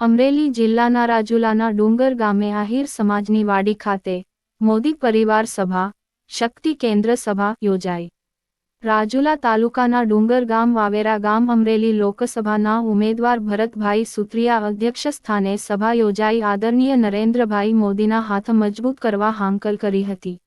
અમરેલી જિલ્લાના રાજુલાના ડુંગર ગામે આહિર સમાજની વાડી ખાતે મોદી પરિવાર સભા, શક્તિ કેન્દ્ર સભા યોજાઈ। રાજુલા તાલુકાના ડુંગર ગામ વાવેરા ગામ અમરેલી લોકસભાના ઉમેદવાર ભરતભાઈ સુત્રિયા અધ્યક્ષસ્થાને સભા યોજાઈ આદરણીય નરેન્દ્રભાઈ મોદીના હાથ મજબૂત કરવા હાંકલ કરી હતી।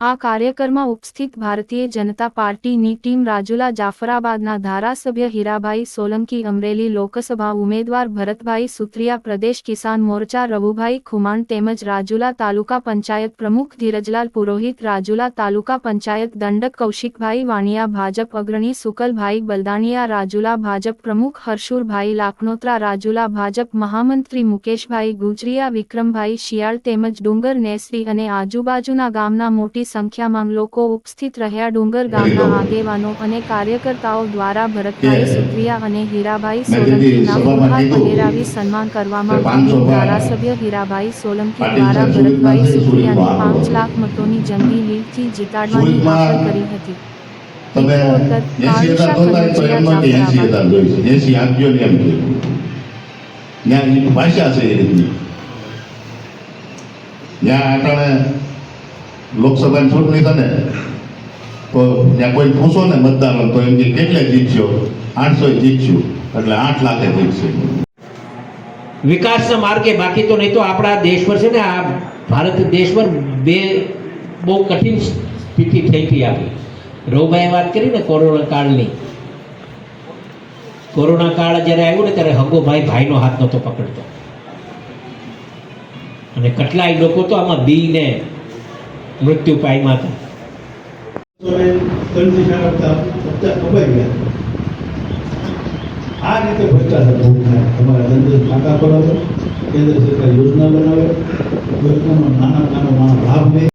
આ કાર્યક્રમમાં ઉપસ્થિત ભારતીય જનતા પાર્ટીની ટીમ રાજુલા જાફરાબાદના ધારાસભ્ય હીરાભાઈ સોલંકી, અમરેલી લોકસભા ઉમેદવાર ભરતભાઈ સુત્રિયા, પ્રદેશ કિસાન મોરચા રવુભાઈ ખુમાણ તેમજ રાજુલા તાલુકા પંચાયત પ્રમુખ ધીરજલાલ પુરોહિત, રાજુલા તાલુકા પંચાયત દંડક કૌશિકભાઈ વાણિયા, ભાજપ અગ્રણી સુકલભાઈ બલદાણિયા, રાજુલા ભાજપ પ્રમુખ હર્ષુરભાઈ લાખનોત્રા, રાજુલા ભાજપ મહામંત્રી મુકેશભાઈ ગુજરિયા, વિક્રમભાઈ શિયાળ તેમજ ડુંગર નેસરી અને આજુબાજુના ગામના મોટી સંખ્યામાં લોકો ઉપસ્થિત રહ્યા। ડુંગર ગામના આગેવાનો અને કાર્યકર્તાઓ દ્વારા ભરતભાઈ સુત્રિયા અને હીરાભાઈ સોલંકીના ગુહાર પહેરાવી સન્માન કરવામાં આવ્યું। ધારાસભ્ય હીરાભાઈ સોલંકી દ્વારા ભરતભાઈ સુત્રિયાને 5 લાખ મતોની જંગી લીડથી જીતાડવાની હાકલ કરી હતી। લોકસભા ચૂંટણી થને તો ત્યાં કોઈ પૂછો ને મતદારો તો એમ કે કેટલે જીતશો, 800 જીતશું, એટલે 8 લાખે જીતશે। વિકાસના માર્ગે બાકી તો નહીં તો આપણા દેશ પર છે ને આ ભારત દેશ પર બે બહુ કઠિન સ્થિતિ થઈ હતી। આપણી રોબાએ વાત કરી ને કોરોના કાળની, કોરોના કાળ જ્યારે આવ્યો ને ત્યારે હગોભાઈ ભાઈનો હાથ નહોતો પકડતો અને કેટલાય લોકો તો આમાં બીને મૃત્યુ પામ્યા હતા। આ રીતે ભ્રષ્ટાચાર બહુ થાય। તમારા ધંધે ખાતા પર કેન્દ્ર સરકાર યોજના બનાવે, યોજનાનો નાના નાનો લાભ લે।